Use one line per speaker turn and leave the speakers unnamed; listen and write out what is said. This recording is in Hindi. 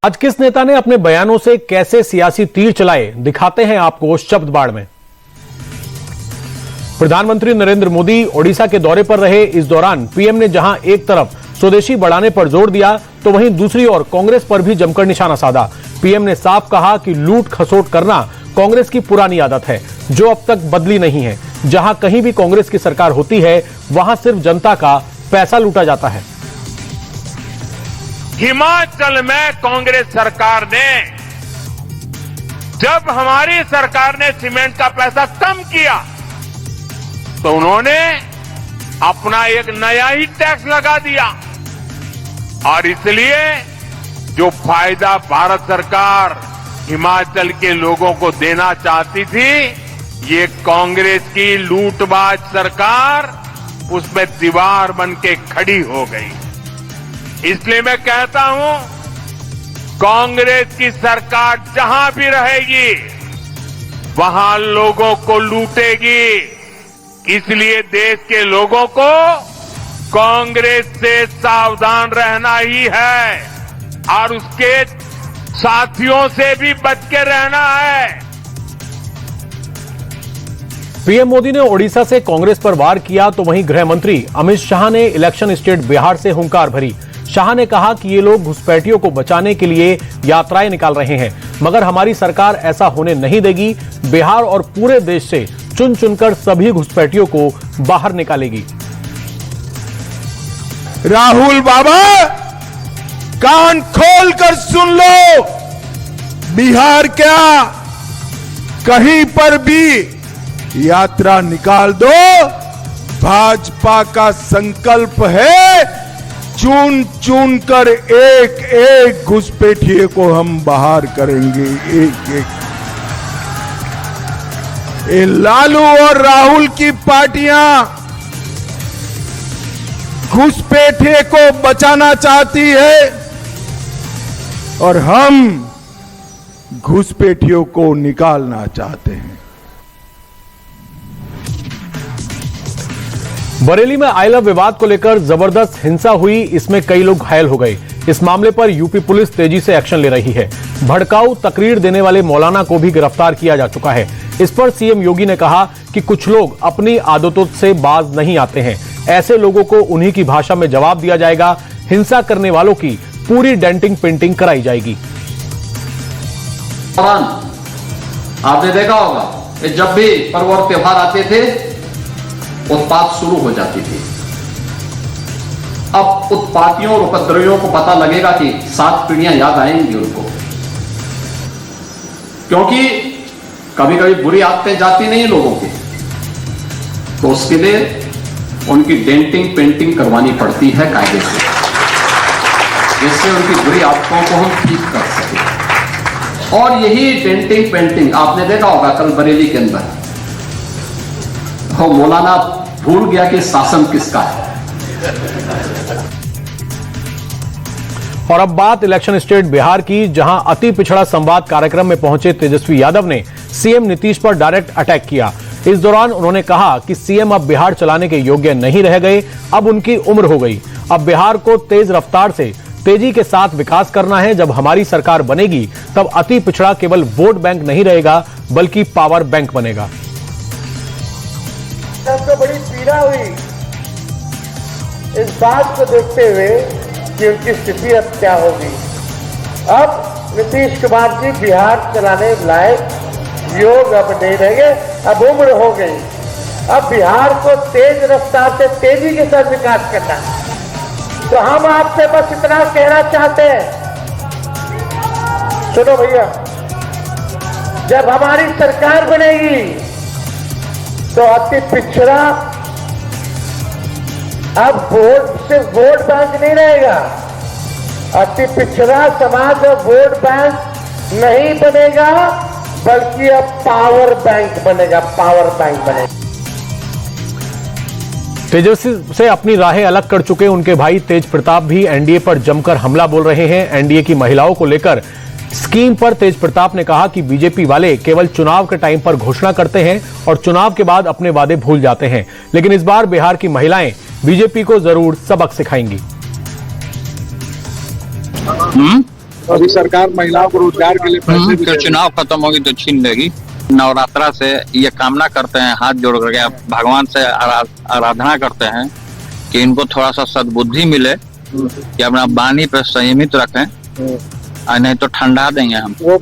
आज किस नेता ने अपने बयानों से कैसे सियासी तीर चलाए, दिखाते हैं आपको शब्द बाढ़ में। प्रधानमंत्री नरेंद्र मोदी ओडिशा के दौरे पर रहे। इस दौरान पीएम ने जहां एक तरफ स्वदेशी बढ़ाने पर जोर दिया, तो वहीं दूसरी ओर कांग्रेस पर भी जमकर निशाना साधा। पीएम ने साफ कहा कि लूट खसोट करना कांग्रेस की पुरानी आदत है, जो अब तक बदली नहीं है। जहां कहीं भी कांग्रेस की सरकार होती है, वहां सिर्फ जनता का पैसा लूटा जाता है।
हिमाचल में कांग्रेस सरकार ने, जब हमारी सरकार ने सीमेंट का पैसा कम किया, तो उन्होंने अपना एक नया ही टैक्स लगा दिया। और इसलिए जो फायदा भारत सरकार हिमाचल के लोगों को देना चाहती थी, ये कांग्रेस की लूटबाज सरकार उसमें दीवार बन के खड़ी हो गई। इसलिए मैं कहता हूं, कांग्रेस की सरकार जहां भी रहेगी, वहां लोगों को लूटेगी। इसलिए देश के लोगों को कांग्रेस से सावधान रहना ही है और उसके साथियों से भी बच के रहना है।
पीएम मोदी ने ओडिशा से कांग्रेस पर वार किया, तो वहीं गृह मंत्री अमित शाह ने इलेक्शन स्टेट बिहार से हुंकार भरी। शाह ने कहा कि ये लोग घुसपैठियों को बचाने के लिए यात्राएं निकाल रहे हैं, मगर हमारी सरकार ऐसा होने नहीं देगी। बिहार और पूरे देश से चुन चुनकर सभी घुसपैठियों को बाहर निकालेगी।
राहुल बाबा, कान खोल कर सुन लो, बिहार क्या, कहीं पर भी यात्रा निकाल दो। भाजपा का संकल्प है, चुन चुन कर एक एक घुसपैठिए को हम बाहर करेंगे, एक एक। ये लालू और राहुल की पार्टियां घुसपैठिए को बचाना चाहती है और हम घुसपैठियों को निकालना चाहते हैं।
बरेली में आई लव विवाद को लेकर जबरदस्त हिंसा हुई, इसमें कई लोग घायल हो गए। इस मामले पर यूपी पुलिस तेजी से एक्शन ले रही है। भड़काऊ तकरीर देने वाले मौलाना को भी गिरफ्तार किया जा चुका है। इस पर सीएम योगी ने कहा कि कुछ लोग अपनी आदतों से बाज नहीं आते हैं, ऐसे लोगों को उन्हीं की भाषा में जवाब दिया जाएगा। हिंसा करने वालों की पूरी डेंटिंग पेंटिंग कराई जाएगी।
आपने देखा होगा कि जब भी पर्व और त्योहार आते थे, उत्पात शुरू हो जाती थी। अब उत्पातियों और उपद्रवियों को पता लगेगा कि 7 पीढ़ियां याद आएंगी उनको, क्योंकि कभी कभी बुरी आदतें जाती नहीं लोगों की, तो उसके लिए उनकी डेंटिंग पेंटिंग करवानी पड़ती है कायदे से, जिससे उनकी बुरी आदतों को हम ठीक कर सकें। और यही डेंटिंग पेंटिंग आपने देखा होगा कल बरेली के अंदर, मौलाना भूल गया कि शासन किसका है।
और अब बात इलेक्शन स्टेट बिहार की, जहां अति पिछड़ा संवाद कार्यक्रम में पहुंचे तेजस्वी यादव ने सीएम नीतीश पर डायरेक्ट अटैक किया। इस दौरान उन्होंने कहा कि सीएम अब बिहार चलाने के योग्य नहीं रह गए, अब उनकी उम्र हो गई। अब बिहार को तेज रफ्तार से तेजी के साथ विकास करना है। जब हमारी सरकार बनेगी, तब अति पिछड़ा केवल वोट बैंक नहीं रहेगा, बल्कि पावर बैंक बनेगा।
सबको बड़ी पीड़ा हुई इस बात को देखते हुए कि उनकी स्थिति अब क्या होगी। अब नीतीश कुमार जी बिहार चलाने लायक योग अब नहीं रहेंगे, अब उम्र हो गई। अब बिहार को तेज रफ्तार से तेजी के साथ विकास करना है। तो हम आपसे बस इतना कहना चाहते हैं, सुनो भैया, जब हमारी सरकार बनेगी तो अति पिछड़ा अब सिर्फ वोट बैंक नहीं रहेगा। अति पिछड़ा समाज अब वोट बैंक नहीं बनेगा, बल्कि अब पावर बैंक बनेगा, पावर बैंक बनेगा।
तेजस्वी से अपनी राहें अलग कर चुके उनके भाई तेज प्रताप भी एनडीए पर जमकर हमला बोल रहे हैं। एनडीए की महिलाओं को लेकर स्कीम पर तेज प्रताप ने कहा कि बीजेपी वाले केवल चुनाव के टाइम पर घोषणा करते हैं और चुनाव के बाद अपने वादे भूल जाते हैं, लेकिन इस बार बिहार की महिलाएं बीजेपी को जरूर सबक सिखाएंगी।
अभी सरकार महिलाओं को रोजगार के लिए पैसे भी दे
फिर
रही है।
चुनाव खत्म होगी तो छीन लेगी। नवरात्रा से ये कामना करते हैं, हाथ जोड़ करके भगवान से आराधना करते हैं कि इनको थोड़ा सा सद्बुद्धि मिले कि अपना वाणी पे संयमित रखें, और नहीं तो ठंडा देंगे हम।
वो